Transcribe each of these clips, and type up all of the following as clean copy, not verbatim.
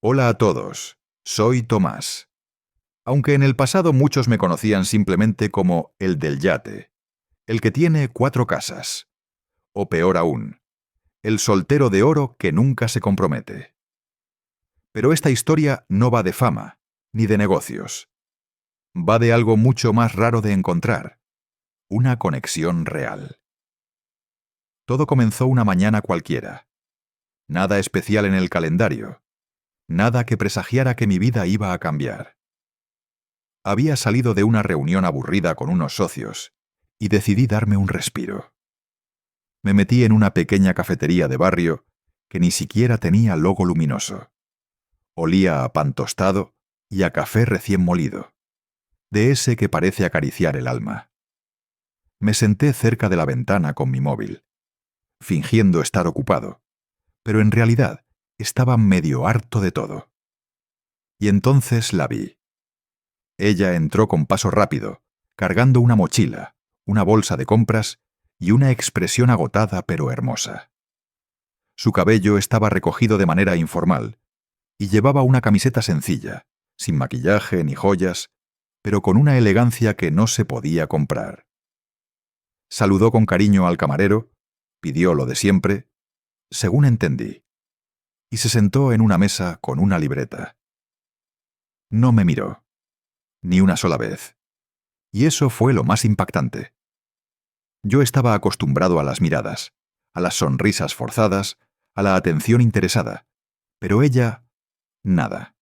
Hola a todos, soy Tomás. Aunque en el pasado muchos me conocían simplemente como el del yate, el que tiene 4 casas, o peor aún, el soltero de oro que nunca se compromete. Pero esta historia no va de fama, ni de negocios. Va de algo mucho más raro de encontrar, una conexión real. Todo comenzó una mañana cualquiera. Nada especial en el calendario, nada que presagiara que mi vida iba a cambiar. Había salido de una reunión aburrida con unos socios y decidí darme un respiro. Me metí en una pequeña cafetería de barrio que ni siquiera tenía logo luminoso. Olía a pan tostado y a café recién molido, de ese que parece acariciar el alma. Me senté cerca de la ventana con mi móvil, fingiendo estar ocupado, pero en realidad estaba medio harto de todo. Y entonces la vi. Ella entró con paso rápido, cargando una mochila, una bolsa de compras y una expresión agotada pero hermosa. Su cabello estaba recogido de manera informal y llevaba una camiseta sencilla, sin maquillaje ni joyas, pero con una elegancia que no se podía comprar. Saludó con cariño al camarero, pidió lo de siempre, según entendí, y se sentó en una mesa con una libreta. No me miró, ni una sola vez, y eso fue lo más impactante. Yo estaba acostumbrado a las miradas, a las sonrisas forzadas, a la atención interesada, pero ella, nada.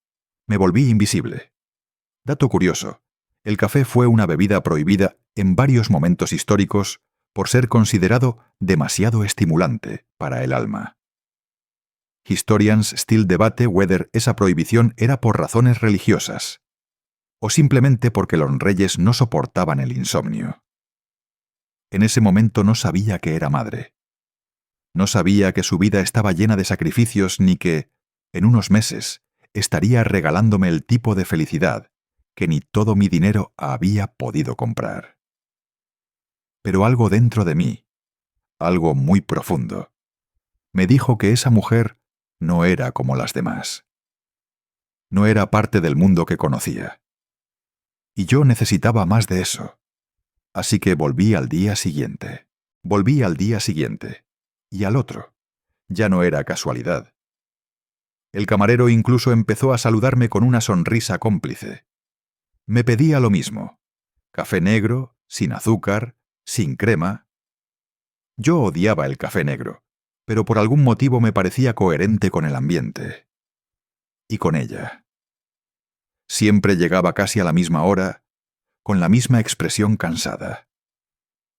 Me volví invisible. Dato curioso, el café fue una bebida prohibida en varios momentos históricos por ser considerado demasiado estimulante para el alma. Historians still debate whether esa prohibición era por razones religiosas, o simplemente porque los reyes no soportaban el insomnio. En ese momento no sabía que era madre. No sabía que su vida estaba llena de sacrificios ni que, en unos meses, estaría regalándome el tipo de felicidad que ni todo mi dinero había podido comprar. Pero algo dentro de mí, algo muy profundo, me dijo que esa mujer no era como las demás. No era parte del mundo que conocía. Y yo necesitaba más de eso. Así que volví al día siguiente. Volví al día siguiente. Y al otro. Ya no era casualidad. El camarero incluso empezó a saludarme con una sonrisa cómplice. Me pedía lo mismo. Café negro, sin azúcar, sin crema. Yo odiaba el café negro, pero por algún motivo me parecía coherente con el ambiente. Y con ella. Siempre llegaba casi a la misma hora, con la misma expresión cansada.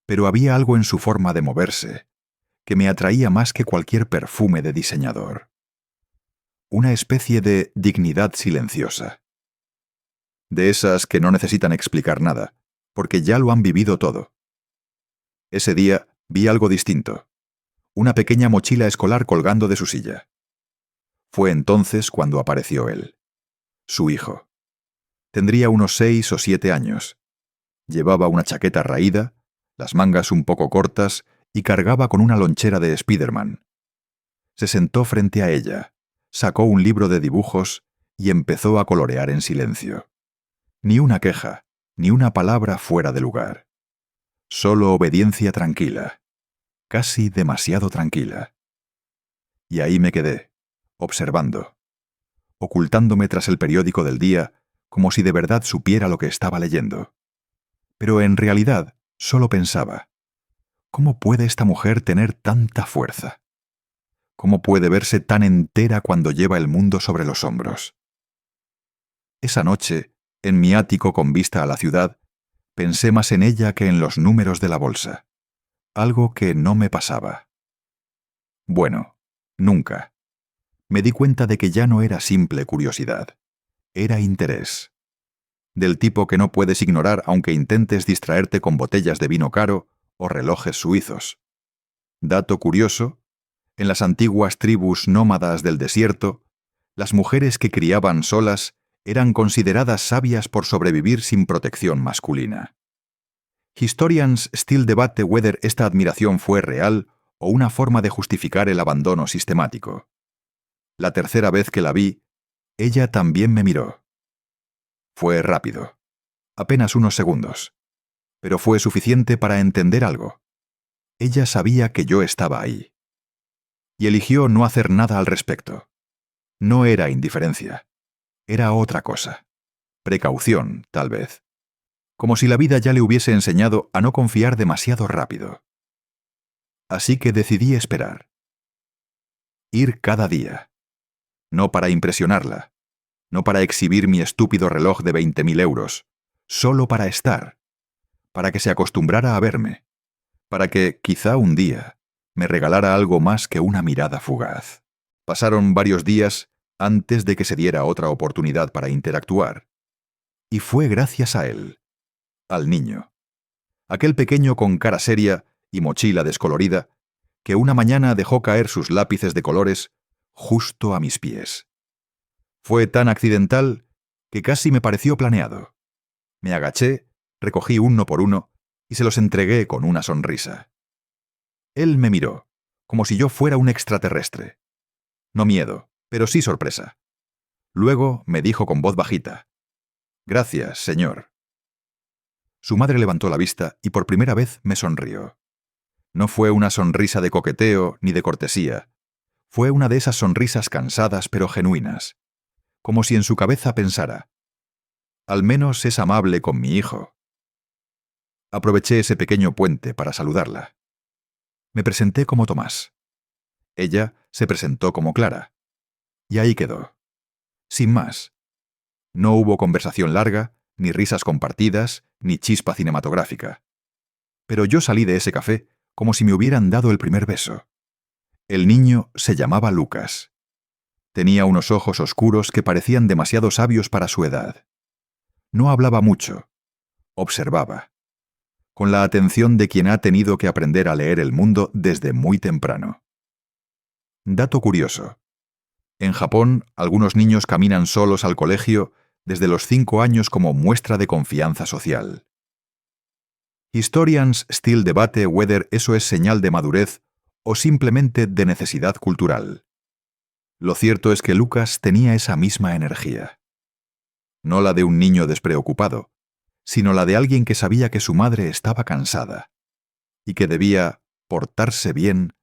Pero había algo en su forma de moverse que me atraía más que cualquier perfume de diseñador. Una especie de dignidad silenciosa. De esas que no necesitan explicar nada, porque ya lo han vivido todo. Ese día vi algo distinto. Una pequeña mochila escolar colgando de su silla. Fue entonces cuando apareció él. Su hijo. Tendría unos 6 o 7 años. Llevaba una chaqueta raída, las mangas un poco cortas y cargaba con una lonchera de Spiderman. Se sentó frente a ella, sacó un libro de dibujos y empezó a colorear en silencio. Ni una queja, ni una palabra fuera de lugar. Solo obediencia tranquila, casi demasiado tranquila. Y ahí me quedé, observando, ocultándome tras el periódico del día, como si de verdad supiera lo que estaba leyendo. Pero en realidad solo pensaba, ¿cómo puede esta mujer tener tanta fuerza? ¿Cómo puede verse tan entera cuando lleva el mundo sobre los hombros? Esa noche, en mi ático con vista a la ciudad, pensé más en ella que en los números de la bolsa. Algo que no me pasaba. Bueno, nunca. Me di cuenta de que ya no era simple curiosidad. Era interés. Del tipo que no puedes ignorar aunque intentes distraerte con botellas de vino caro o relojes suizos. Dato curioso, en las antiguas tribus nómadas del desierto, las mujeres que criaban solas eran consideradas sabias por sobrevivir sin protección masculina. Historians still debate whether esta admiración fue real o una forma de justificar el abandono sistemático. La tercera vez que la vi, Ella también me miró. Fue rápido, apenas unos segundos, pero fue suficiente para entender algo. Ella sabía que yo estaba ahí. Y eligió no hacer nada al respecto. No era indiferencia. Era otra cosa. Precaución, tal vez. Como si la vida ya le hubiese enseñado a no confiar demasiado rápido. Así que decidí esperar. Ir cada día. No para impresionarla. No para exhibir mi estúpido reloj de 20.000 euros. Solo para estar. Para que se acostumbrara a verme. Para que, quizá un día, me regalara algo más que una mirada fugaz. Pasaron varios días antes de que se diera otra oportunidad para interactuar. Y fue gracias a él, al niño. Aquel pequeño con cara seria y mochila descolorida, que una mañana dejó caer sus lápices de colores justo a mis pies. Fue tan accidental que casi me pareció planeado. Me agaché, recogí uno por uno y se los entregué con una sonrisa. Él me miró, como si yo fuera un extraterrestre. No miedo, pero sí sorpresa. Luego me dijo con voz bajita: «Gracias, señor». Su madre levantó la vista y por primera vez me sonrió. No fue una sonrisa de coqueteo ni de cortesía. Fue una de esas sonrisas cansadas pero genuinas, como si en su cabeza pensara: «Al menos es amable con mi hijo». Aproveché ese pequeño puente para saludarla. Me presenté como Tomás. Ella se presentó como Clara. Y ahí quedó. Sin más. No hubo conversación larga, ni risas compartidas, ni chispa cinematográfica. Pero yo salí de ese café como si me hubieran dado el primer beso. El niño se llamaba Lucas. Tenía unos ojos oscuros que parecían demasiado sabios para su edad. No hablaba mucho. Observaba. Con la atención de quien ha tenido que aprender a leer el mundo desde muy temprano. Dato curioso. En Japón, algunos niños caminan solos al colegio desde los 5 años como muestra de confianza social. Historians still debate whether eso es señal de madurez o simplemente de necesidad cultural. Lo cierto es que Lucas tenía esa misma energía. No la de un niño despreocupado, sino la de alguien que sabía que su madre estaba cansada y que debía portarse bien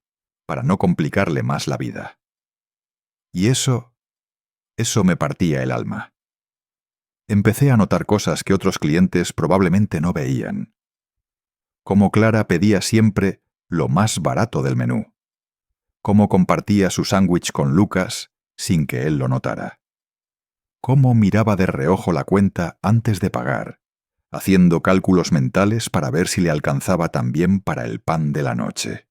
para no complicarle más la vida. Y eso me partía el alma. Empecé a notar cosas que otros clientes probablemente no veían. Cómo Clara pedía siempre lo más barato del menú. Cómo compartía su sándwich con Lucas sin que él lo notara. Cómo miraba de reojo la cuenta antes de pagar, haciendo cálculos mentales para ver si le alcanzaba también para el pan de la noche.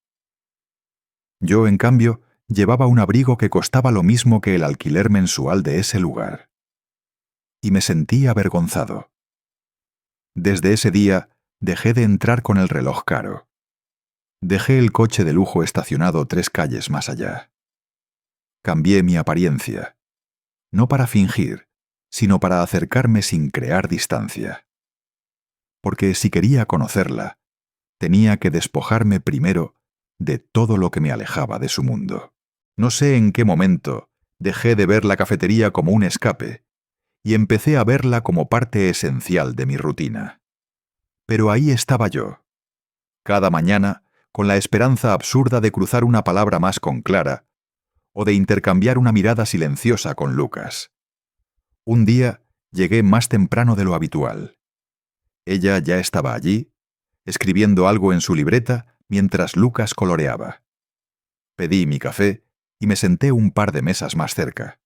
Yo, en cambio, llevaba un abrigo que costaba lo mismo que el alquiler mensual de ese lugar. Y me sentí avergonzado. Desde ese día dejé de entrar con el reloj caro. Dejé el coche de lujo estacionado 3 calles más allá. Cambié mi apariencia, no para fingir, sino para acercarme sin crear distancia. Porque si quería conocerla, tenía que despojarme primero de todo lo que me alejaba de su mundo. No sé en qué momento dejé de ver la cafetería como un escape y empecé a verla como parte esencial de mi rutina. Pero ahí estaba yo, cada mañana, con la esperanza absurda de cruzar una palabra más con Clara o de intercambiar una mirada silenciosa con Lucas. Un día llegué más temprano de lo habitual. Ella ya estaba allí, escribiendo algo en su libreta mientras Lucas coloreaba. Pedí mi café y me senté un par de mesas más cerca.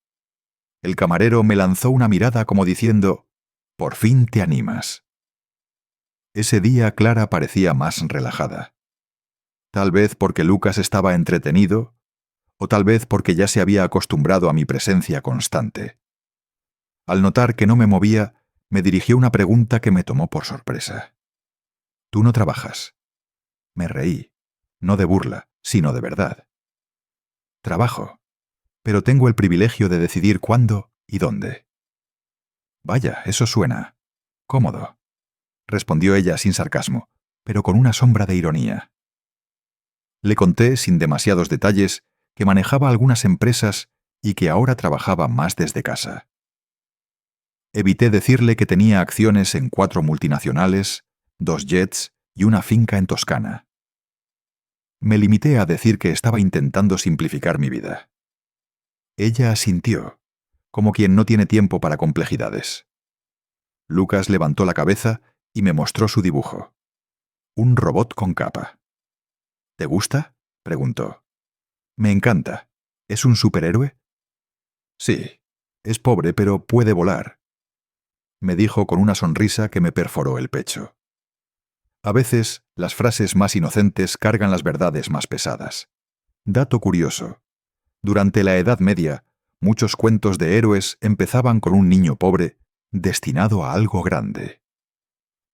El camarero me lanzó una mirada como diciendo: «Por fin te animas». Ese día Clara parecía más relajada. Tal vez porque Lucas estaba entretenido, o tal vez porque ya se había acostumbrado a mi presencia constante. Al notar que no me movía, me dirigió una pregunta que me tomó por sorpresa. «¿Tú no trabajas?» Me reí, no de burla, sino de verdad. «Trabajo, pero tengo el privilegio de decidir cuándo y dónde». «Vaya, eso suena cómodo», respondió ella sin sarcasmo, pero con una sombra de ironía. Le conté, sin demasiados detalles, que manejaba algunas empresas y que ahora trabajaba más desde casa. Evité decirle que tenía acciones en 4 multinacionales, 2 jets y una finca en Toscana. Me limité a decir que estaba intentando simplificar mi vida. Ella asintió, como quien no tiene tiempo para complejidades. Lucas levantó la cabeza y me mostró su dibujo. Un robot con capa. ¿Te gusta?, preguntó. Me encanta. ¿Es un superhéroe? Sí. Es pobre, pero puede volar, me dijo con una sonrisa que me perforó el pecho. A veces, las frases más inocentes cargan las verdades más pesadas. Dato curioso. Durante la Edad Media, muchos cuentos de héroes empezaban con un niño pobre destinado a algo grande.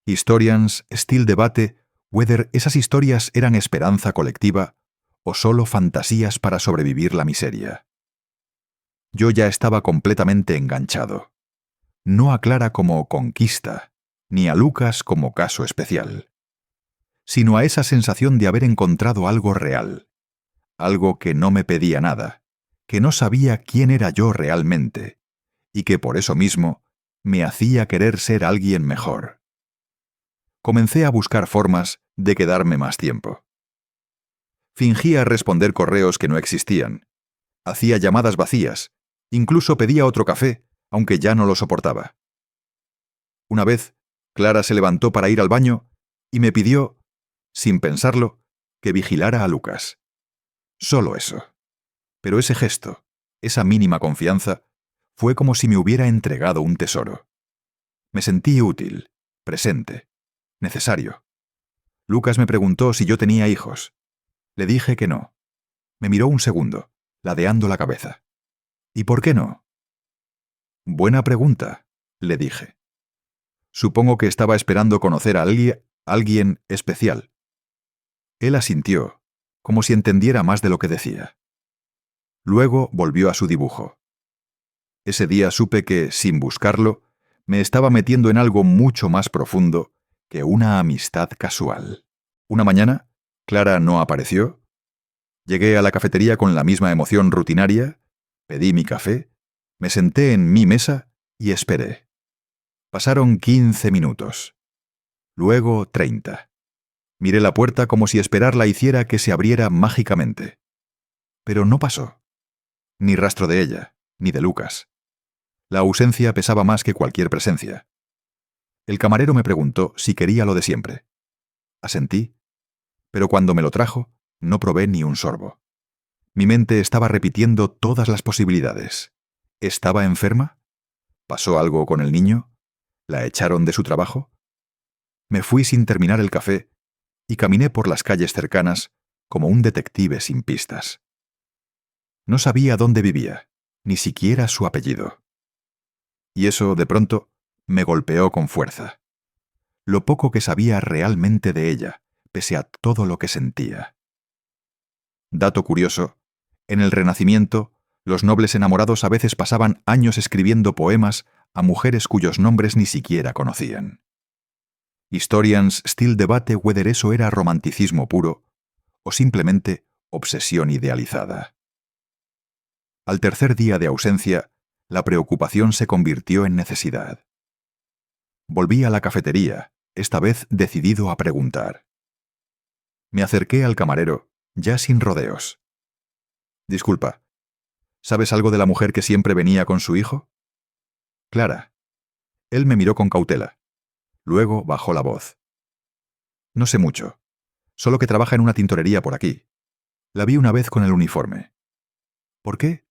Historians still debate whether esas historias eran esperanza colectiva o solo fantasías para sobrevivir la miseria. Yo ya estaba completamente enganchado. No a Clara como conquista, ni a Lucas como caso especial, sino a esa sensación de haber encontrado algo real, algo que no me pedía nada, que no sabía quién era yo realmente, y que por eso mismo me hacía querer ser alguien mejor. Comencé a buscar formas de quedarme más tiempo. Fingía responder correos que no existían, hacía llamadas vacías, incluso pedía otro café, aunque ya no lo soportaba. Una vez, Clara se levantó para ir al baño y me pidió, sin pensarlo, que vigilara a Lucas. Solo eso. Pero ese gesto, esa mínima confianza, fue como si me hubiera entregado un tesoro. Me sentí útil, presente, necesario. Lucas me preguntó si yo tenía hijos. Le dije que no. Me miró un segundo, ladeando la cabeza. ¿Y por qué no? Buena pregunta, le dije. Supongo que estaba esperando conocer a alguien especial. Él asintió, como si entendiera más de lo que decía. Luego volvió a su dibujo. Ese día supe que, sin buscarlo, me estaba metiendo en algo mucho más profundo que una amistad casual. Una mañana, Clara no apareció. Llegué a la cafetería con la misma emoción rutinaria, pedí mi café, me senté en mi mesa y esperé. Pasaron 15 minutos. Luego 30. Miré la puerta como si esperarla hiciera que se abriera mágicamente. Pero no pasó. Ni rastro de ella, ni de Lucas. La ausencia pesaba más que cualquier presencia. El camarero me preguntó si quería lo de siempre. Asentí, pero cuando me lo trajo, no probé ni un sorbo. Mi mente estaba repitiendo todas las posibilidades. ¿Estaba enferma? ¿Pasó algo con el niño? ¿La echaron de su trabajo? Me fui sin terminar el café y caminé por las calles cercanas como un detective sin pistas. No sabía dónde vivía, ni siquiera su apellido. Y eso, de pronto, me golpeó con fuerza. Lo poco que sabía realmente de ella, pese a todo lo que sentía. Dato curioso, en el Renacimiento, los nobles enamorados a veces pasaban años escribiendo poemas a mujeres cuyos nombres ni siquiera conocían. Historians still debate whether eso era romanticismo puro o simplemente obsesión idealizada. Al tercer día de ausencia, la preocupación se convirtió en necesidad. Volví a la cafetería, esta vez decidido a preguntar. Me acerqué al camarero, ya sin rodeos. Disculpa, ¿sabes algo de la mujer que siempre venía con su hijo? Clara. Él me miró con cautela. Luego bajó la voz. No sé mucho, solo que trabaja en una tintorería por aquí. La vi una vez con el uniforme. ¿Por qué?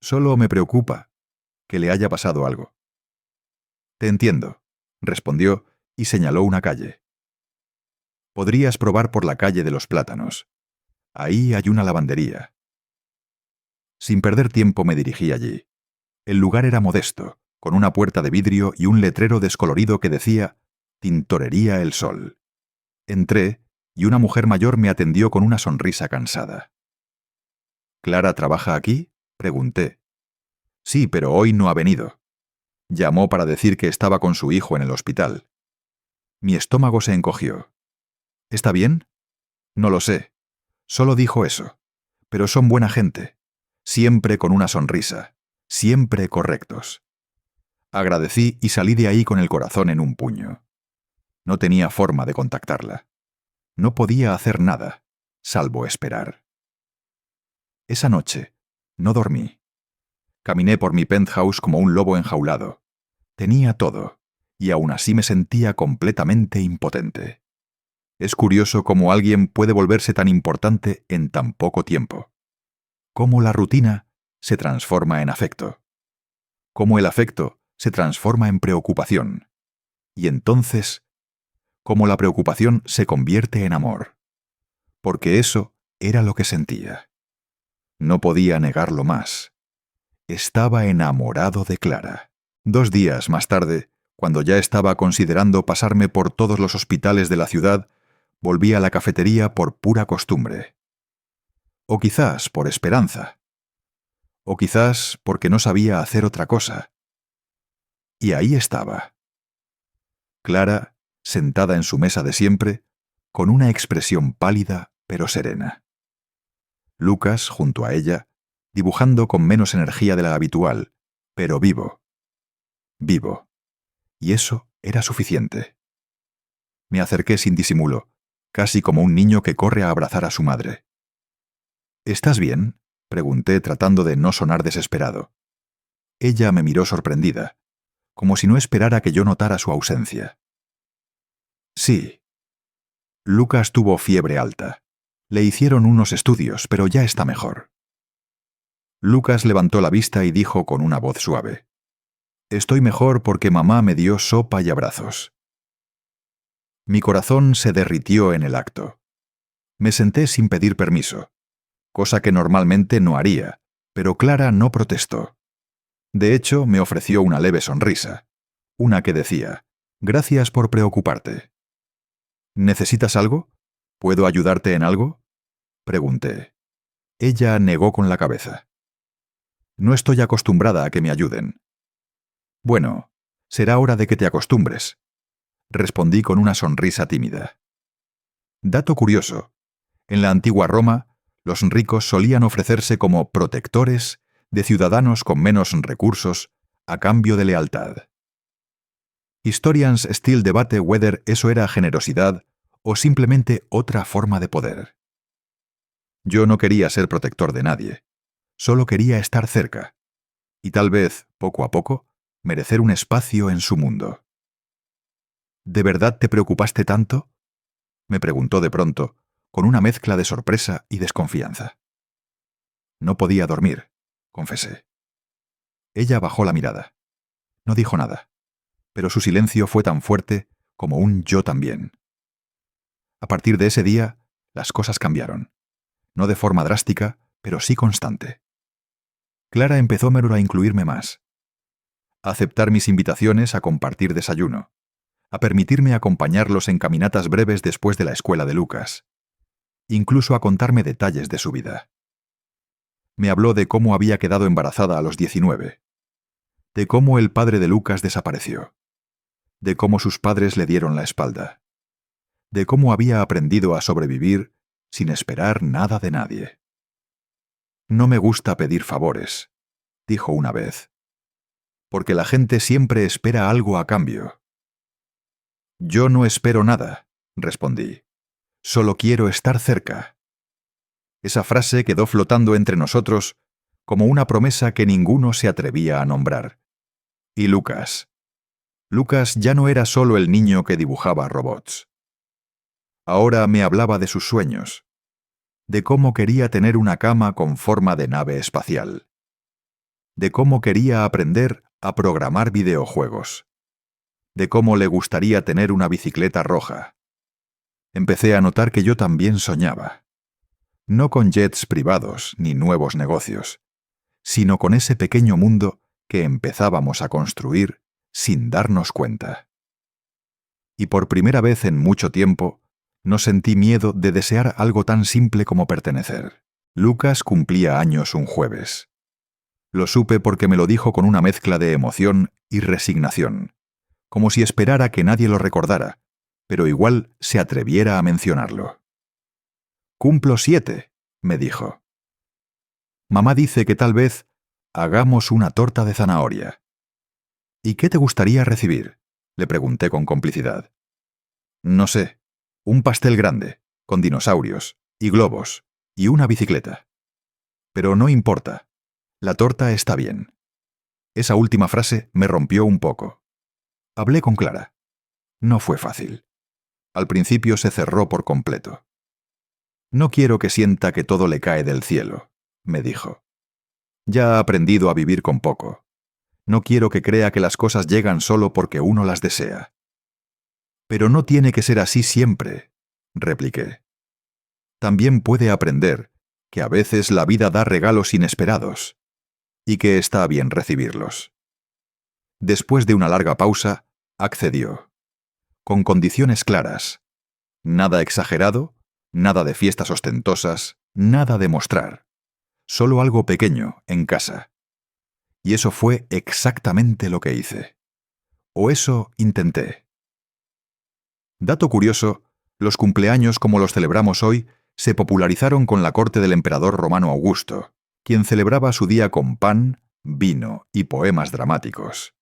Solo me preocupa que le haya pasado algo. Te entiendo, respondió y señaló una calle. Podrías probar por la calle de los Plátanos. Ahí hay una lavandería. Sin perder tiempo me dirigí allí. El lugar era modesto, con una puerta de vidrio y un letrero descolorido que decía Tintorería El Sol. Entré y una mujer mayor me atendió con una sonrisa cansada. ¿Clara trabaja aquí?, pregunté. Sí, pero hoy no ha venido. Llamó para decir que estaba con su hijo en el hospital. Mi estómago se encogió. ¿Está bien? No lo sé. Solo dijo eso. Pero son buena gente. Siempre con una sonrisa. Siempre correctos. Agradecí y salí de ahí con el corazón en un puño. No tenía forma de contactarla. No podía hacer nada, salvo esperar. Esa noche, no dormí. Caminé por mi penthouse como un lobo enjaulado. Tenía todo, y aún así me sentía completamente impotente. Es curioso cómo alguien puede volverse tan importante en tan poco tiempo. Cómo la rutina se transforma en afecto. Cómo el afecto se transforma en preocupación. Y entonces, cómo la preocupación se convierte en amor. Porque eso era lo que sentía. No podía negarlo más. Estaba enamorado de Clara. 2 días más tarde, cuando ya estaba considerando pasarme por todos los hospitales de la ciudad, volví a la cafetería por pura costumbre. O quizás por esperanza. O quizás porque no sabía hacer otra cosa. Y ahí estaba. Clara, sentada en su mesa de siempre, con una expresión pálida pero serena. Lucas, junto a ella, dibujando con menos energía de la habitual, pero vivo. Vivo. Y eso era suficiente. Me acerqué sin disimulo, casi como un niño que corre a abrazar a su madre. ¿Estás bien?, pregunté tratando de no sonar desesperado. Ella me miró sorprendida, como si no esperara que yo notara su ausencia. Sí. Lucas tuvo fiebre alta. Le hicieron unos estudios, pero ya está mejor. Lucas levantó la vista y dijo con una voz suave: «Estoy mejor porque mamá me dio sopa y abrazos». Mi corazón se derritió en el acto. Me senté sin pedir permiso, cosa que normalmente no haría, pero Clara no protestó. De hecho, me ofreció una leve sonrisa, una que decía: «Gracias por preocuparte». «¿Necesitas algo? ¿Puedo ayudarte en algo?», pregunté. Ella negó con la cabeza. «No estoy acostumbrada a que me ayuden». «Bueno, será hora de que te acostumbres», respondí con una sonrisa tímida. Dato curioso: en la antigua Roma, los ricos solían ofrecerse como protectores de ciudadanos con menos recursos a cambio de lealtad. Historians still debate whether eso era generosidad o simplemente otra forma de poder. Yo no quería ser protector de nadie, solo quería estar cerca, y tal vez, poco a poco, merecer un espacio en su mundo. ¿De verdad te preocupaste tanto?, me preguntó de pronto, con una mezcla de sorpresa y desconfianza. No podía dormir, confesé. Ella bajó la mirada. No dijo nada, pero su silencio fue tan fuerte como un yo también. A partir de ese día, las cosas cambiaron. No de forma drástica, pero sí constante. Clara empezó a incluirme más, a aceptar mis invitaciones a compartir desayuno, a permitirme acompañarlos en caminatas breves después de la escuela de Lucas, incluso a contarme detalles de su vida. Me habló de cómo había quedado embarazada a los 19, de cómo el padre de Lucas desapareció, de cómo sus padres le dieron la espalda, de cómo había aprendido a sobrevivir sin esperar nada de nadie. «No me gusta pedir favores», dijo una vez, «porque la gente siempre espera algo a cambio». «Yo no espero nada», respondí. «Solo quiero estar cerca». Esa frase quedó flotando entre nosotros como una promesa que ninguno se atrevía a nombrar. Y Lucas. Lucas ya no era solo el niño que dibujaba robots. Ahora me hablaba de sus sueños, de cómo quería tener una cama con forma de nave espacial, de cómo quería aprender a programar videojuegos, de cómo le gustaría tener una bicicleta roja. Empecé a notar que yo también soñaba, no con jets privados ni nuevos negocios, sino con ese pequeño mundo que empezábamos a construir sin darnos cuenta. Y por primera vez en mucho tiempo, no sentí miedo de desear algo tan simple como pertenecer. Lucas cumplía años un jueves. Lo supe porque me lo dijo con una mezcla de emoción y resignación, como si esperara que nadie lo recordara, pero igual se atreviera a mencionarlo. «Cumplo 7», me dijo. «Mamá dice que tal vez hagamos una torta de zanahoria». ¿Y qué te gustaría recibir?, le pregunté con complicidad. No sé, un pastel grande, con dinosaurios, y globos, y una bicicleta. Pero no importa, la torta está bien. Esa última frase me rompió un poco. Hablé con Clara. No fue fácil. Al principio se cerró por completo. No quiero que sienta que todo le cae del cielo, me dijo. Ya ha aprendido a vivir con poco. No quiero que crea que las cosas llegan solo porque uno las desea. Pero no tiene que ser así siempre, repliqué. También puede aprender que a veces la vida da regalos inesperados y que está bien recibirlos. Después de una larga pausa, accedió, con condiciones claras. Nada exagerado, nada de fiestas ostentosas, nada de mostrar. Solo algo pequeño, en casa. Y eso fue exactamente lo que hice. O eso intenté. Dato curioso, los cumpleaños como los celebramos hoy se popularizaron con la corte del emperador romano Augusto, quien celebraba su día con pan, vino y poemas dramáticos.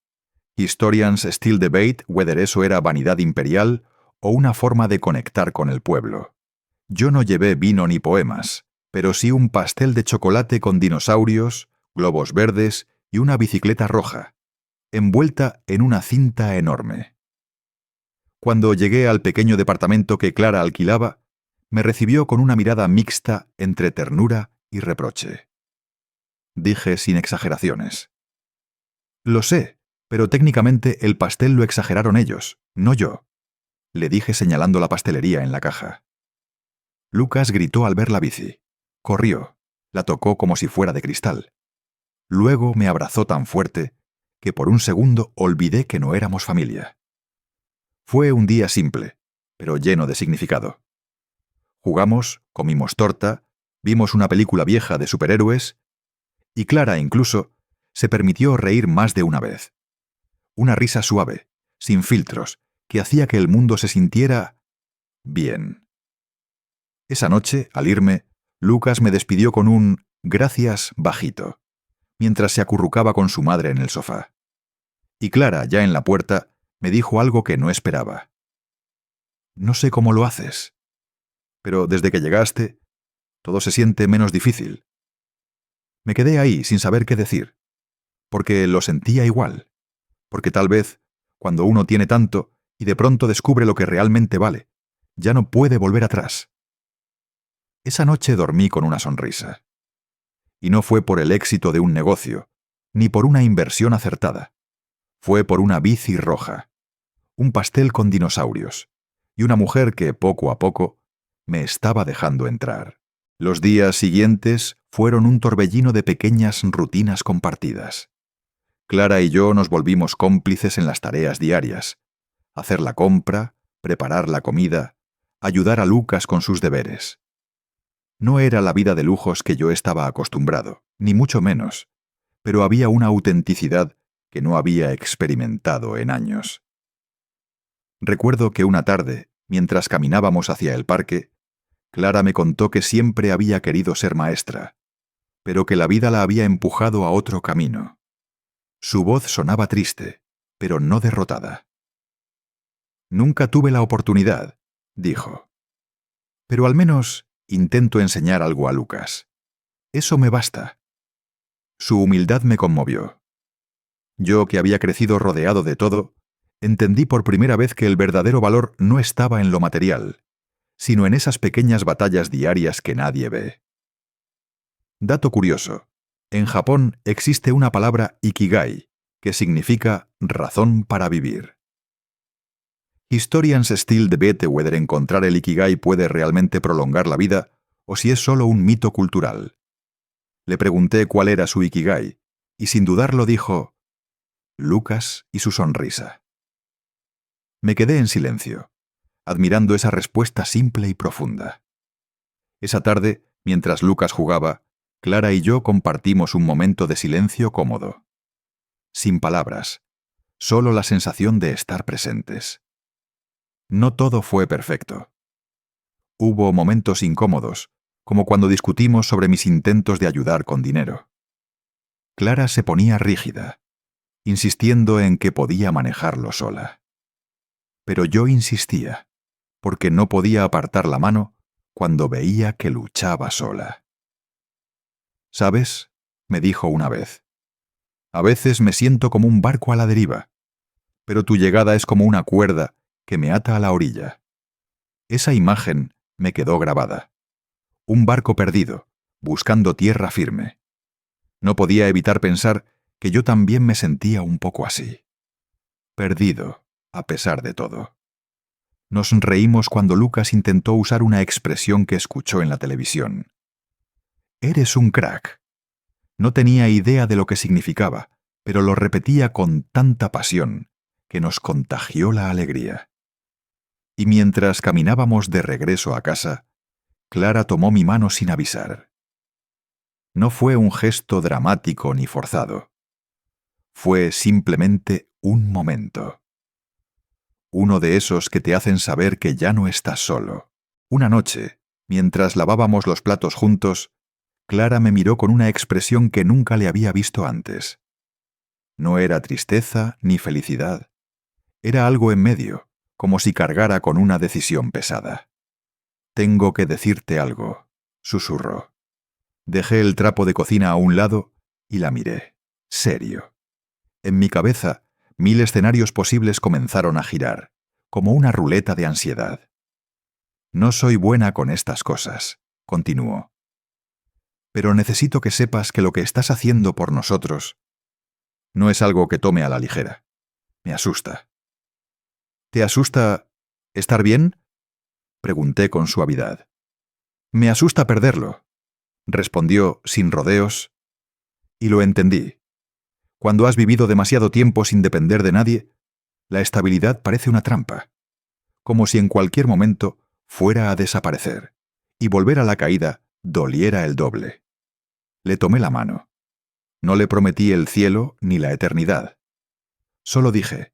Historians still debate whether eso era vanidad imperial o una forma de conectar con el pueblo. Yo no llevé vino ni poemas, pero sí un pastel de chocolate con dinosaurios, globos verdes y una bicicleta roja, envuelta en una cinta enorme. Cuando llegué al pequeño departamento que Clara alquilaba, me recibió con una mirada mixta entre ternura y reproche. Dije sin exageraciones. Lo sé, pero técnicamente el pastel lo exageraron ellos, no yo, le dije señalando la pastelería en la caja. Lucas gritó al ver la bici. Corrió, la tocó como si fuera de cristal. Luego me abrazó tan fuerte que por un segundo olvidé que no éramos familia. Fue un día simple, pero lleno de significado. Jugamos, comimos torta, vimos una película vieja de superhéroes y Clara incluso se permitió reír más de una vez. Una risa suave, sin filtros, que hacía que el mundo se sintiera bien. Esa noche, al irme, Lucas me despidió con un «gracias» bajito, mientras se acurrucaba con su madre en el sofá. Y Clara, ya en la puerta, me dijo algo que no esperaba. «No sé cómo lo haces, pero desde que llegaste, todo se siente menos difícil». Me quedé ahí sin saber qué decir, porque lo sentía igual, porque tal vez, cuando uno tiene tanto y de pronto descubre lo que realmente vale, ya no puede volver atrás. Esa noche dormí con una sonrisa. Y no fue por el éxito de un negocio, ni por una inversión acertada. Fue por una bici roja, un pastel con dinosaurios, y una mujer que, poco a poco, me estaba dejando entrar. Los días siguientes fueron un torbellino de pequeñas rutinas compartidas. Clara y yo nos volvimos cómplices en las tareas diarias: hacer la compra, preparar la comida, ayudar a Lucas con sus deberes. No era la vida de lujos que yo estaba acostumbrado, ni mucho menos, pero había una autenticidad que no había experimentado en años. Recuerdo que una tarde, mientras caminábamos hacia el parque, Clara me contó que siempre había querido ser maestra, pero que la vida la había empujado a otro camino. Su voz sonaba triste, pero no derrotada. «Nunca tuve la oportunidad», dijo. «Pero al menos intento enseñar algo a Lucas. Eso me basta». Su humildad me conmovió. Yo, que había crecido rodeado de todo, entendí por primera vez que el verdadero valor no estaba en lo material, sino en esas pequeñas batallas diarias que nadie ve. Dato curioso: en Japón existe una palabra ikigai, que significa razón para vivir. Historians still debate whether encontrar el ikigai puede realmente prolongar la vida o si es solo un mito cultural. Le pregunté cuál era su ikigai, y sin dudarlo dijo: Lucas y su sonrisa. Me quedé en silencio, admirando esa respuesta simple y profunda. Esa tarde, mientras Lucas jugaba, Clara y yo compartimos un momento de silencio cómodo. Sin palabras, solo la sensación de estar presentes. No todo fue perfecto. Hubo momentos incómodos, como cuando discutimos sobre mis intentos de ayudar con dinero. Clara se ponía rígida, insistiendo en que podía manejarlo sola. Pero yo insistía, porque no podía apartar la mano cuando veía que luchaba sola. «¿Sabes?», me dijo una vez, «a veces me siento como un barco a la deriva, pero tu llegada es como una cuerda que me ata a la orilla». Esa imagen me quedó grabada. Un barco perdido, buscando tierra firme. No podía evitar pensar que yo también me sentía un poco así. Perdido, a pesar de todo. Nos reímos cuando Lucas intentó usar una expresión que escuchó en la televisión. «Eres un crack». No tenía idea de lo que significaba, pero lo repetía con tanta pasión que nos contagió la alegría. Y mientras caminábamos de regreso a casa, Clara tomó mi mano sin avisar. No fue un gesto dramático ni forzado. Fue simplemente un momento. Uno de esos que te hacen saber que ya no estás solo. Una noche, mientras lavábamos los platos juntos, Clara me miró con una expresión que nunca le había visto antes. No era tristeza ni felicidad. Era algo en medio, como si cargara con una decisión pesada. «Tengo que decirte algo», susurró. Dejé el trapo de cocina a un lado y la miré, serio. En mi cabeza, 1000 escenarios posibles comenzaron a girar, como una ruleta de ansiedad. «No soy buena con estas cosas», continuó. «Pero necesito que sepas que lo que estás haciendo por nosotros no es algo que tome a la ligera. Me asusta». «¿Te asusta estar bien?», pregunté con suavidad. «Me asusta perderlo», respondió sin rodeos, y lo entendí. Cuando has vivido demasiado tiempo sin depender de nadie, la estabilidad parece una trampa, como si en cualquier momento fuera a desaparecer, y volver a la caída doliera el doble. Le tomé la mano. No le prometí el cielo ni la eternidad. Solo dije,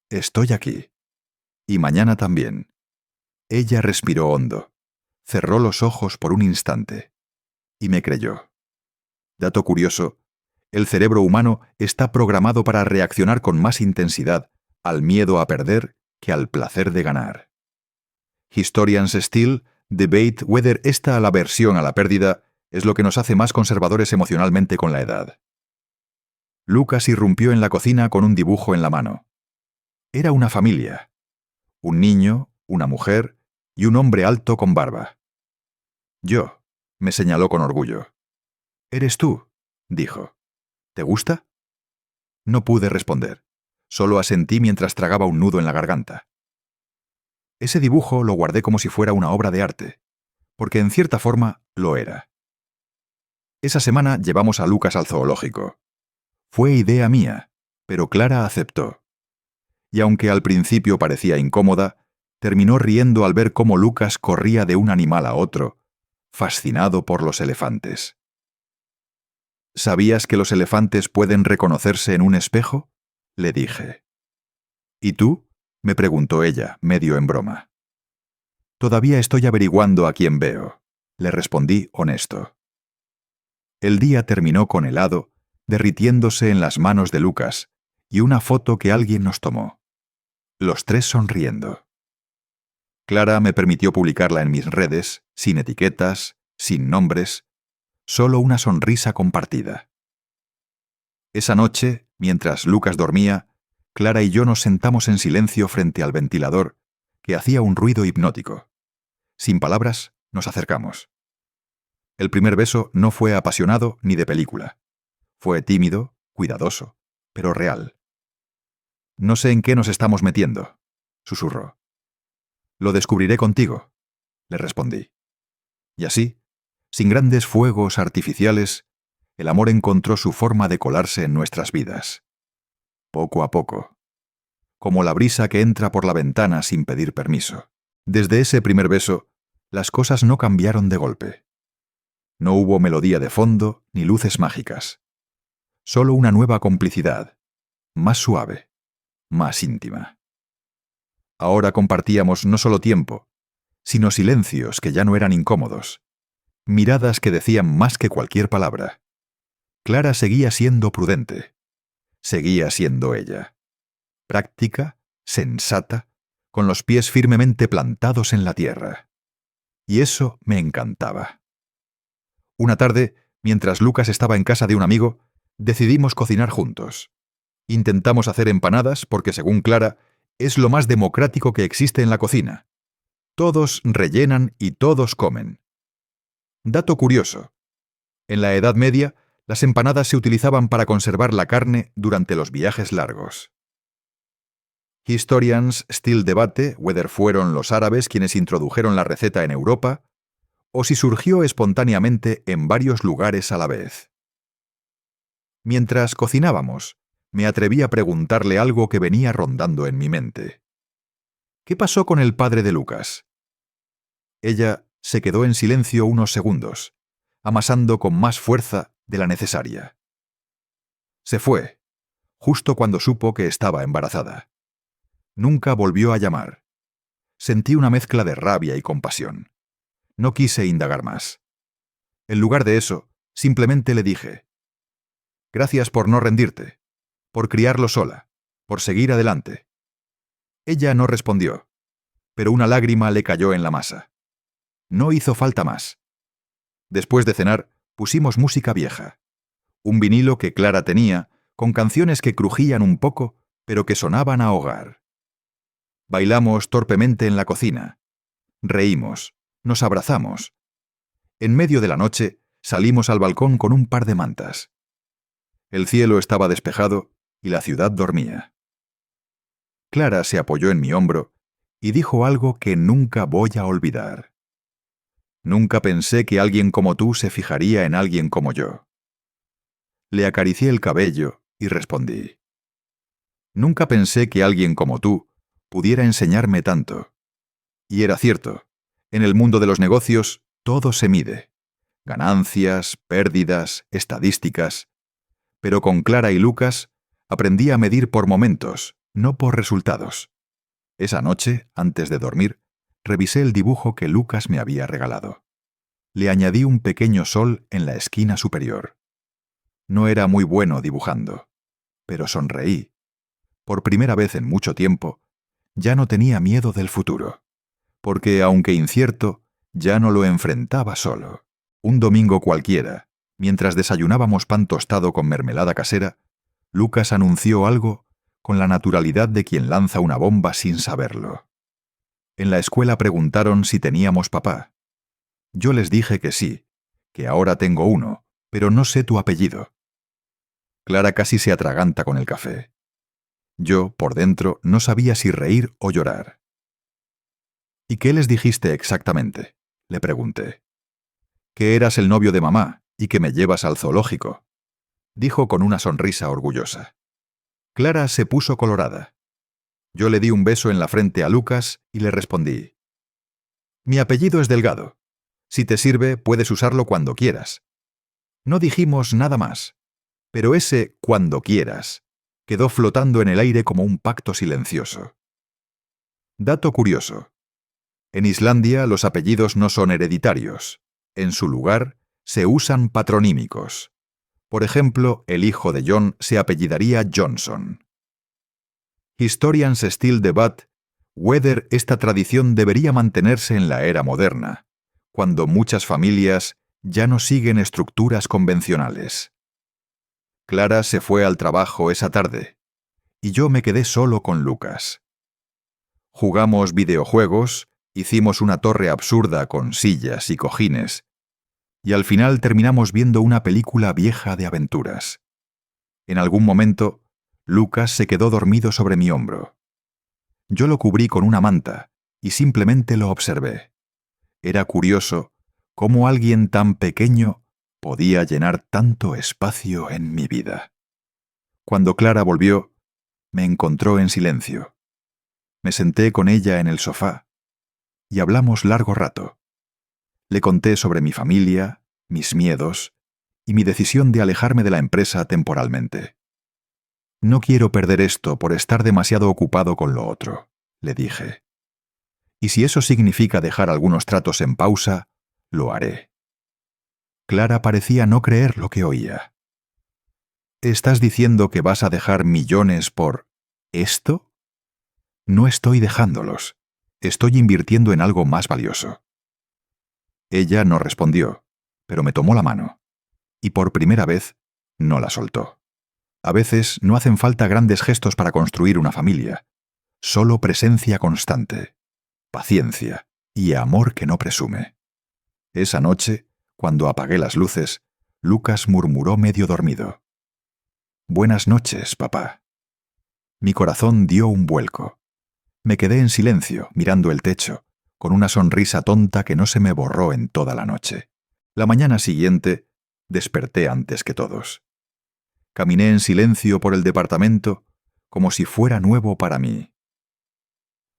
«Estoy aquí. Y mañana también». Ella respiró hondo, cerró los ojos por un instante, y me creyó. Dato curioso, el cerebro humano está programado para reaccionar con más intensidad al miedo a perder que al placer de ganar. Historians still debate whether esta aversión a la pérdida es lo que nos hace más conservadores emocionalmente con la edad. Lucas irrumpió en la cocina con un dibujo en la mano. Era una familia. Un niño, una mujer y un hombre alto con barba. «Yo», me señaló con orgullo. «Eres tú», dijo. «¿Te gusta?». No pude responder. Solo asentí mientras tragaba un nudo en la garganta. Ese dibujo lo guardé como si fuera una obra de arte, porque en cierta forma lo era. Esa semana llevamos a Lucas al zoológico. Fue idea mía, pero Clara aceptó. Y aunque al principio parecía incómoda, terminó riendo al ver cómo Lucas corría de un animal a otro, fascinado por los elefantes. «¿Sabías que los elefantes pueden reconocerse en un espejo?», le dije. «¿Y tú?», me preguntó ella, medio en broma. «Todavía estoy averiguando a quién veo», le respondí honesto. El día terminó con helado, derritiéndose en las manos de Lucas, y una foto que alguien nos tomó. Los tres sonriendo. Clara me permitió publicarla en mis redes, sin etiquetas, sin nombres, solo una sonrisa compartida. Esa noche, mientras Lucas dormía, Clara y yo nos sentamos en silencio frente al ventilador, que hacía un ruido hipnótico. Sin palabras, nos acercamos. El primer beso no fue apasionado ni de película. Fue tímido, cuidadoso, pero real. «No sé en qué nos estamos metiendo», susurró. «Lo descubriré contigo», le respondí. Y así, sin grandes fuegos artificiales, el amor encontró su forma de colarse en nuestras vidas. Poco a poco. Como la brisa que entra por la ventana sin pedir permiso. Desde ese primer beso, las cosas no cambiaron de golpe. No hubo melodía de fondo ni luces mágicas. Solo una nueva complicidad, más suave, más íntima. Ahora compartíamos no solo tiempo, sino silencios que ya no eran incómodos, miradas que decían más que cualquier palabra. Clara seguía siendo prudente. seguía siendo ella. Práctica, sensata, con los pies firmemente plantados en la tierra. Y eso me encantaba. Una tarde, mientras Lucas estaba en casa de un amigo, decidimos cocinar juntos. Intentamos hacer empanadas porque, según Clara, es lo más democrático que existe en la cocina. Todos rellenan y todos comen. Dato curioso. En la Edad Media, las empanadas se utilizaban para conservar la carne durante los viajes largos. Historians still debate whether fueron los árabes quienes introdujeron la receta en Europa o si surgió espontáneamente en varios lugares a la vez. Mientras cocinábamos, me atreví a preguntarle algo que venía rondando en mi mente. ¿Qué pasó con el padre de Lucas? Ella se quedó en silencio unos segundos, amasando con más fuerza de la necesaria. Se fue, justo cuando supo que estaba embarazada. Nunca volvió a llamar. Sentí una mezcla de rabia y compasión. No quise indagar más. En lugar de eso, simplemente le dije: «Gracias por no rendirte, por criarlo sola, por seguir adelante». Ella no respondió, pero una lágrima le cayó en la masa. No hizo falta más. Después de cenar, pusimos música vieja. Un vinilo que Clara tenía, con canciones que crujían un poco, pero que sonaban a hogar. Bailamos torpemente en la cocina. Reímos, nos abrazamos. En medio de la noche, salimos al balcón con un par de mantas. El cielo estaba despejado y la ciudad dormía. Clara se apoyó en mi hombro y dijo algo que nunca voy a olvidar. Nunca pensé que alguien como tú se fijaría en alguien como yo. Le acaricié el cabello y respondí: «Nunca pensé que alguien como tú pudiera enseñarme tanto». Y era cierto, en el mundo de los negocios todo se mide. Ganancias, pérdidas, estadísticas. Pero con Clara y Lucas aprendí a medir por momentos, no por resultados. Esa noche, antes de dormir, revisé el dibujo que Lucas me había regalado. Le añadí un pequeño sol en la esquina superior. No era muy bueno dibujando, pero sonreí. Por primera vez en mucho tiempo, ya no tenía miedo del futuro, porque, aunque incierto, ya no lo enfrentaba solo. Un domingo cualquiera, mientras desayunábamos pan tostado con mermelada casera, Lucas anunció algo con la naturalidad de quien lanza una bomba sin saberlo. En la escuela preguntaron si teníamos papá. Yo les dije que sí, que ahora tengo uno, pero no sé tu apellido. Clara casi se atraganta con el café. Yo, por dentro, no sabía si reír o llorar. «¿Y qué les dijiste exactamente?», le pregunté. «Que eras el novio de mamá y que me llevas al zoológico», dijo con una sonrisa orgullosa. Clara se puso colorada. Yo le di un beso en la frente a Lucas y le respondí: «Mi apellido es Delgado. Si te sirve, puedes usarlo cuando quieras». No dijimos nada más, pero ese «cuando quieras» quedó flotando en el aire como un pacto silencioso. Dato curioso. En Islandia los apellidos no son hereditarios. En su lugar, se usan patronímicos. Por ejemplo, el hijo de John se apellidaría Johnson. Historians still debate whether esta tradición debería mantenerse en la era moderna, cuando muchas familias ya no siguen estructuras convencionales. Clara se fue al trabajo esa tarde, y yo me quedé solo con Lucas. Jugamos videojuegos, hicimos una torre absurda con sillas y cojines, y al final terminamos viendo una película vieja de aventuras. En algún momento, Lucas se quedó dormido sobre mi hombro. Yo lo cubrí con una manta y simplemente lo observé. Era curioso cómo alguien tan pequeño podía llenar tanto espacio en mi vida. Cuando Clara volvió, me encontró en silencio. Me senté con ella en el sofá y hablamos largo rato. Le conté sobre mi familia, mis miedos y mi decisión de alejarme de la empresa temporalmente. «No quiero perder esto por estar demasiado ocupado con lo otro», le dije. «Y si eso significa dejar algunos tratos en pausa, lo haré». Clara parecía no creer lo que oía. ¿Estás diciendo que vas a dejar millones por esto? No estoy dejándolos. Estoy invirtiendo en algo más valioso. Ella no respondió, pero me tomó la mano. Y por primera vez, no la soltó. A veces no hacen falta grandes gestos para construir una familia. Solo presencia constante, paciencia y amor que no presume. Esa noche, cuando apagué las luces, Lucas murmuró medio dormido: «Buenas noches, papá». Mi corazón dio un vuelco. Me quedé en silencio, mirando el techo, con una sonrisa tonta que no se me borró en toda la noche. La mañana siguiente, desperté antes que todos. Caminé en silencio por el departamento, como si fuera nuevo para mí.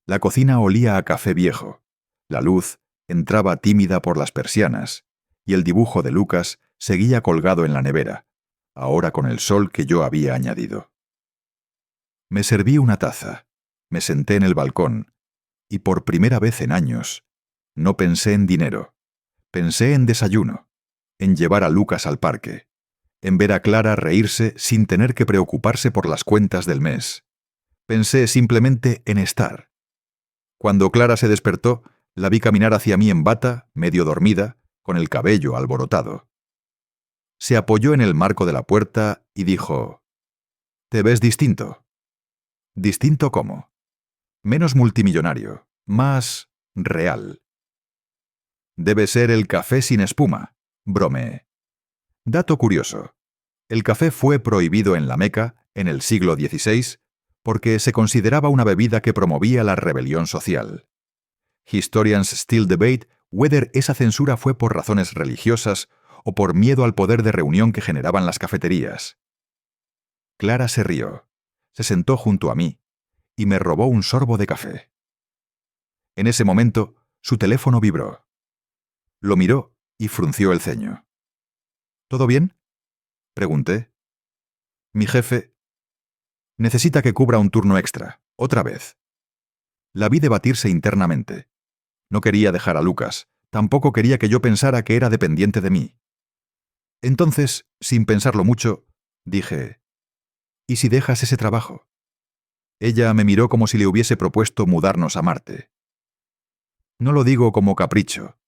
La cocina olía a café viejo. La luz entraba tímida por las persianas, y el dibujo de Lucas seguía colgado en la nevera, ahora con el sol que yo había añadido. Me serví una taza, me senté en el balcón, y por primera vez en años, no pensé en dinero. Pensé en desayuno, en llevar a Lucas al parque, en ver a Clara reírse sin tener que preocuparse por las cuentas del mes. Pensé simplemente en estar. Cuando Clara se despertó, la vi caminar hacia mí en bata, medio dormida, con el cabello alborotado. Se apoyó en el marco de la puerta y dijo: «¿Te ves distinto?» «¿Distinto cómo?» «Menos multimillonario, más real». «Debe ser el café sin espuma», bromeé. Dato curioso: el café fue prohibido en la Meca, en el siglo XVI, porque se consideraba una bebida que promovía la rebelión social. Historians still debate whether esa censura fue por razones religiosas o por miedo al poder de reunión que generaban las cafeterías. Clara se rió, se sentó junto a mí y me robó un sorbo de café. En ese momento, su teléfono vibró. Lo miró y frunció el ceño. «¿Todo bien?», pregunté. «Mi jefe necesita que cubra un turno extra, otra vez». La vi debatirse internamente. No quería dejar a Lucas, tampoco quería que yo pensara que era dependiente de mí. Entonces, sin pensarlo mucho, dije: «¿Y si dejas ese trabajo?». Ella me miró como si le hubiese propuesto mudarnos a Marte. «No lo digo como capricho.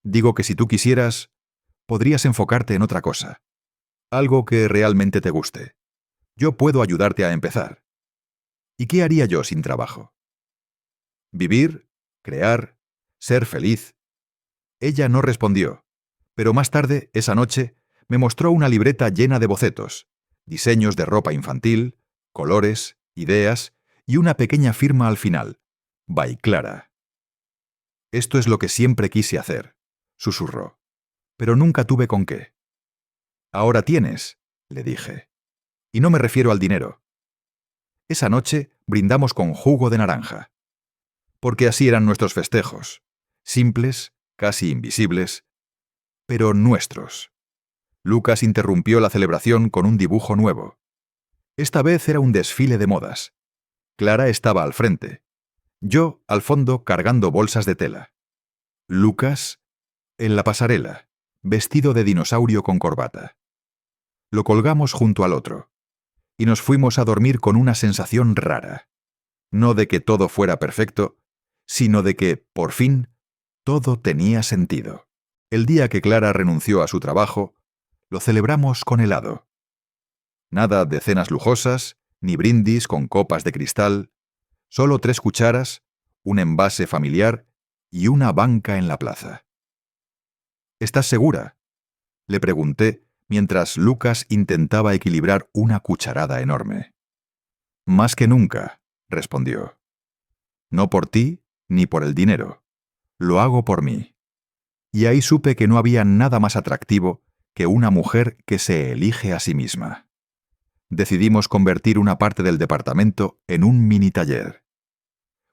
Digo que si tú quisieras, podrías enfocarte en otra cosa. Algo que realmente te guste. Yo puedo ayudarte a empezar». ¿Y qué haría yo sin trabajo? Vivir, crear, ser feliz. Ella no respondió, pero más tarde, esa noche, me mostró una libreta llena de bocetos, diseños de ropa infantil, colores, ideas y una pequeña firma al final: «By Clara». «Esto es lo que siempre quise hacer», susurró, «pero nunca tuve con qué». «Ahora tienes», le dije. «Y no me refiero al dinero». Esa noche brindamos con jugo de naranja. Porque así eran nuestros festejos, simples, casi invisibles, pero nuestros. Lucas interrumpió la celebración con un dibujo nuevo. Esta vez era un desfile de modas. Clara estaba al frente, yo al fondo cargando bolsas de tela. Lucas en la pasarela, vestido de dinosaurio con corbata. Lo colgamos junto al otro, y nos fuimos a dormir con una sensación rara. No de que todo fuera perfecto, sino de que, por fin, todo tenía sentido. El día que Clara renunció a su trabajo, lo celebramos con helado. Nada de cenas lujosas, ni brindis con copas de cristal, solo 3 cucharas, un envase familiar y una banca en la plaza. «¿Estás segura?», le pregunté mientras Lucas intentaba equilibrar una cucharada enorme. «Más que nunca», respondió. «No por ti ni por el dinero. Lo hago por mí». Y ahí supe que no había nada más atractivo que una mujer que se elige a sí misma. Decidimos convertir una parte del departamento en un mini taller.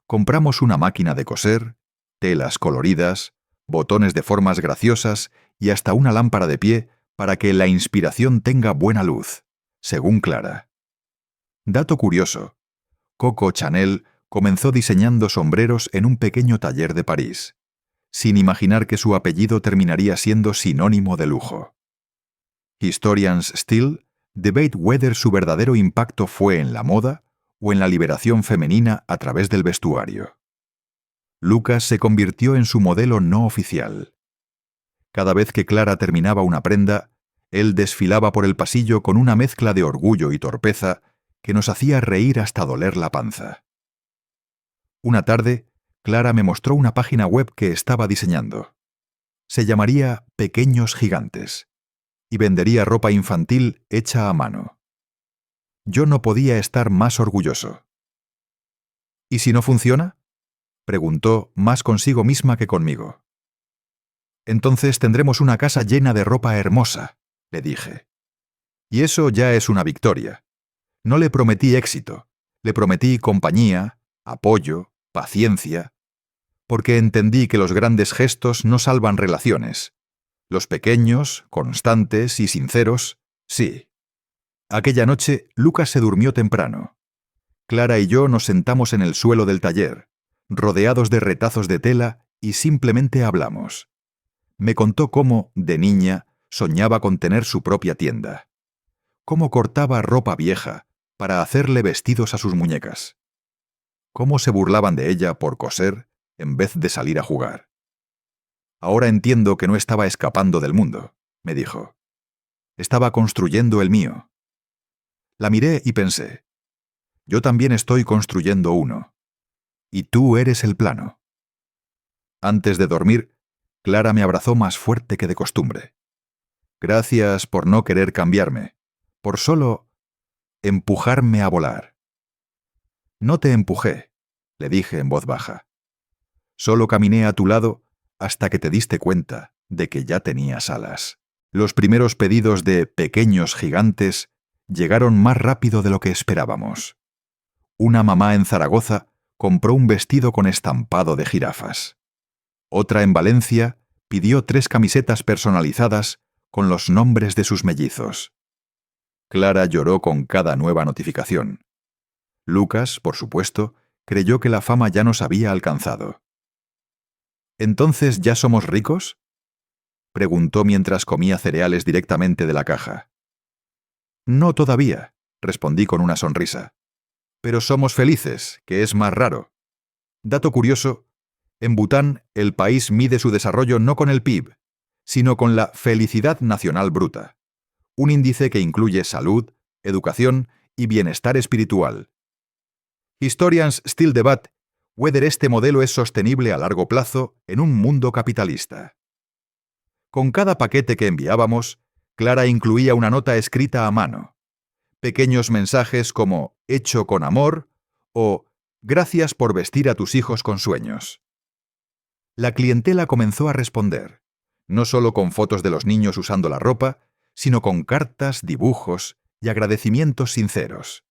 Compramos una máquina de coser, telas coloridas, botones de formas graciosas y hasta una lámpara de pie para que la inspiración tenga buena luz, según Clara. Dato curioso: Coco Chanel comenzó diseñando sombreros en un pequeño taller de París, sin imaginar que su apellido terminaría siendo sinónimo de lujo. Historians still debate whether su verdadero impacto fue en la moda o en la liberación femenina a través del vestuario. Lucas se convirtió en su modelo no oficial. Cada vez que Clara terminaba una prenda, él desfilaba por el pasillo con una mezcla de orgullo y torpeza que nos hacía reír hasta doler la panza. Una tarde, Clara me mostró una página web que estaba diseñando. Se llamaría Pequeños Gigantes y vendería ropa infantil hecha a mano. Yo no podía estar más orgulloso. ¿Y si no funciona?, preguntó, más consigo misma que conmigo. Entonces tendremos una casa llena de ropa hermosa, le dije. Y eso ya es una victoria. No le prometí éxito, le prometí compañía, apoyo, paciencia, porque entendí que los grandes gestos no salvan relaciones. Los pequeños, constantes y sinceros, sí. Aquella noche, Lucas se durmió temprano. Clara y yo nos sentamos en el suelo del taller, rodeados de retazos de tela, y simplemente hablamos. Me contó cómo, de niña, soñaba con tener su propia tienda. Cómo cortaba ropa vieja para hacerle vestidos a sus muñecas. Cómo se burlaban de ella por coser en vez de salir a jugar. Ahora entiendo que no estaba escapando del mundo, me dijo. Estaba construyendo el mío. La miré y pensé, yo también estoy construyendo uno. Y tú eres el plano. Antes de dormir, Clara me abrazó más fuerte que de costumbre. Gracias por no querer cambiarme, por solo empujarme a volar. No te empujé, le dije en voz baja. Solo caminé a tu lado hasta que te diste cuenta de que ya tenías alas. Los primeros pedidos de Pequeños Gigantes llegaron más rápido de lo que esperábamos. Una mamá en Zaragoza compró un vestido con estampado de jirafas. Otra en Valencia pidió 3 camisetas personalizadas con los nombres de sus mellizos. Clara lloró con cada nueva notificación. Lucas, por supuesto, creyó que la fama ya nos había alcanzado. ¿Entonces ya somos ricos?, preguntó mientras comía cereales directamente de la caja. No todavía, respondí con una sonrisa. Pero somos felices, que es más raro. Dato curioso, en Bután el país mide su desarrollo no con el PIB, sino con la felicidad nacional bruta, un índice que incluye salud, educación y bienestar espiritual. Historians still debate whether este modelo es sostenible a largo plazo en un mundo capitalista. Con cada paquete que enviábamos, Clara incluía una nota escrita a mano. Pequeños mensajes como «hecho con amor» o «gracias por vestir a tus hijos con sueños». La clientela comenzó a responder, no solo con fotos de los niños usando la ropa, sino con cartas, dibujos y agradecimientos sinceros.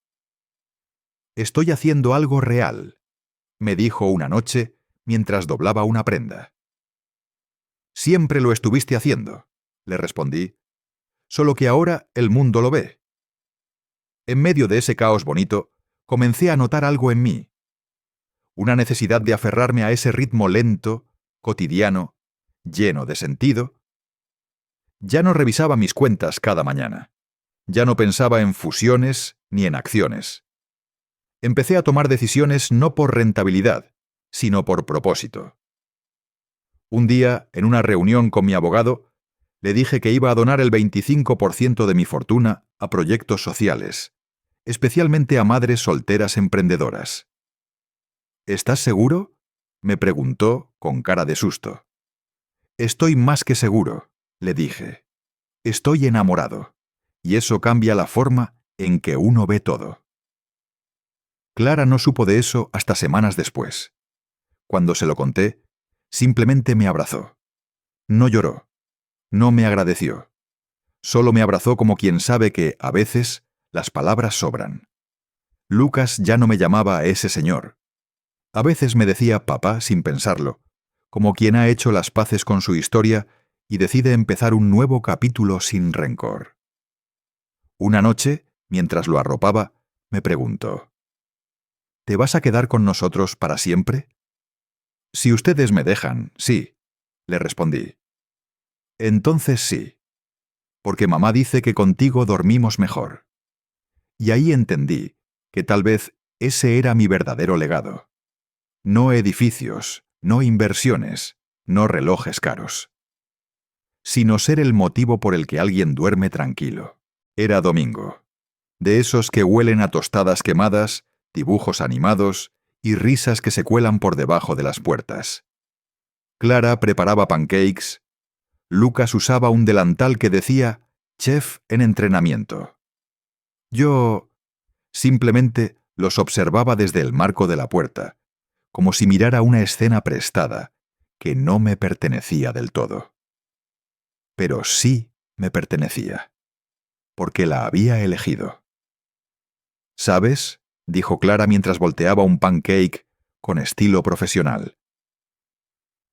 «Estoy haciendo algo real», me dijo una noche mientras doblaba una prenda. «Siempre lo estuviste haciendo», le respondí, «solo que ahora el mundo lo ve». En medio de ese caos bonito, comencé a notar algo en mí. Una necesidad de aferrarme a ese ritmo lento, cotidiano, lleno de sentido. Ya no revisaba mis cuentas cada mañana. Ya no pensaba en fusiones ni en acciones. Empecé a tomar decisiones no por rentabilidad, sino por propósito. Un día, en una reunión con mi abogado, le dije que iba a donar el 25% de mi fortuna a proyectos sociales, especialmente a madres solteras emprendedoras. ¿Estás seguro?, me preguntó con cara de susto. Estoy más que seguro, le dije. Estoy enamorado, y eso cambia la forma en que uno ve todo. Clara no supo de eso hasta semanas después. Cuando se lo conté, simplemente me abrazó. No lloró, no me agradeció. Solo me abrazó como quien sabe que, a veces, las palabras sobran. Lucas ya no me llamaba a ese señor. A veces me decía papá sin pensarlo, como quien ha hecho las paces con su historia y decide empezar un nuevo capítulo sin rencor. Una noche, mientras lo arropaba, me preguntó, ¿te vas a quedar con nosotros para siempre? Si ustedes me dejan, sí, le respondí. Entonces sí. porque mamá dice que contigo dormimos mejor. Y ahí entendí que tal vez ese era mi verdadero legado. No edificios, no inversiones, no relojes caros, sino ser el motivo por el que alguien duerme tranquilo. Era domingo, de esos que huelen a tostadas quemadas, dibujos animados y risas que se cuelan por debajo de las puertas. Clara preparaba pancakes. Lucas usaba un delantal que decía «Chef en entrenamiento». Yo simplemente los observaba desde el marco de la puerta, como si mirara una escena prestada que no me pertenecía del todo. Pero sí me pertenecía, porque la había elegido. ¿Sabes?, dijo Clara mientras volteaba un pancake con estilo profesional.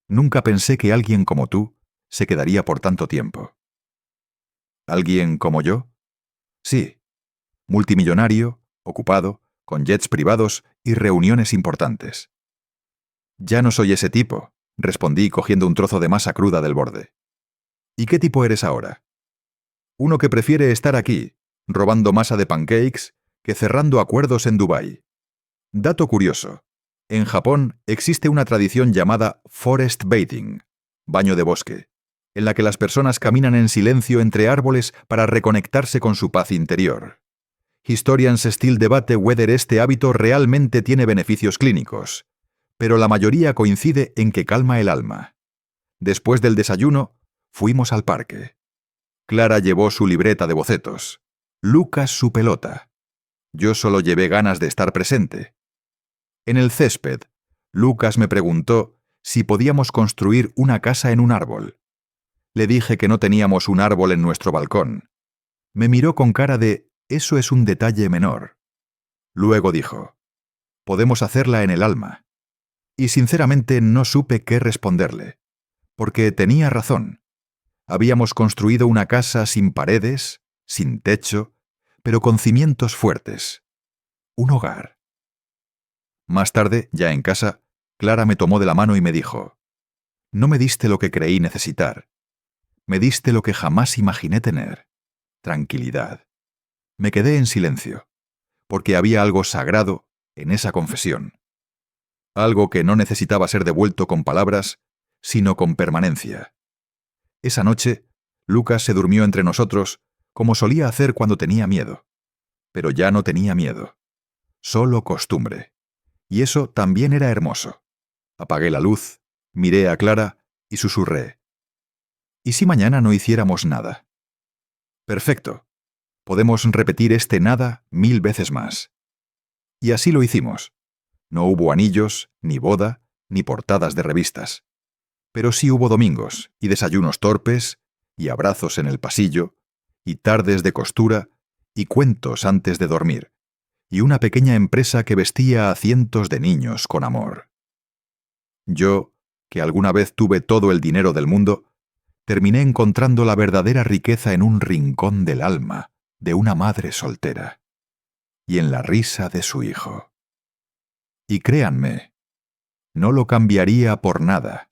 Nunca pensé que alguien como tú se quedaría por tanto tiempo. ¿Alguien como yo? Sí, multimillonario, ocupado, con jets privados y reuniones importantes. Ya no soy ese tipo, respondí cogiendo un trozo de masa cruda del borde. ¿Y qué tipo eres ahora? Uno que prefiere estar aquí, robando masa de pancakes, que cerrando acuerdos en Dubái. Dato curioso. En Japón existe una tradición llamada forest bathing, baño de bosque, en la que las personas caminan en silencio entre árboles para reconectarse con su paz interior. Historians still debate whether este hábito realmente tiene beneficios clínicos, pero la mayoría coincide en que calma el alma. Después del desayuno, fuimos al parque. Clara llevó su libreta de bocetos, Lucas su pelota. Yo solo llevé ganas de estar presente. En el césped, Lucas me preguntó si podíamos construir una casa en un árbol. Le dije que no teníamos un árbol en nuestro balcón. Me miró con cara de «eso es un detalle menor». Luego dijo «podemos hacerla en el alma». Y sinceramente no supe qué responderle, porque tenía razón. Habíamos construido una casa sin paredes, sin techo, pero con cimientos fuertes. Un hogar. Más tarde, ya en casa, Clara me tomó de la mano y me dijo: «No me diste lo que creí necesitar. Me diste lo que jamás imaginé tener. Tranquilidad». Me quedé en silencio, porque había algo sagrado en esa confesión. Algo que no necesitaba ser devuelto con palabras, sino con permanencia. Esa noche, Lucas se durmió entre nosotros, como solía hacer cuando tenía miedo. Pero ya no tenía miedo. Solo costumbre. Y eso también era hermoso. Apagué la luz, miré a Clara y susurré: ¿y si mañana no hiciéramos nada? Perfecto. Podemos repetir este nada 1000 veces más. Y así lo hicimos. No hubo anillos, ni boda, ni portadas de revistas. Pero sí hubo domingos, y desayunos torpes, y abrazos en el pasillo, y tardes de costura, y cuentos antes de dormir, y una pequeña empresa que vestía a cientos de niños con amor. Yo, que alguna vez tuve todo el dinero del mundo, terminé encontrando la verdadera riqueza en un rincón del alma de una madre soltera, y en la risa de su hijo. Y créanme, no lo cambiaría por nada.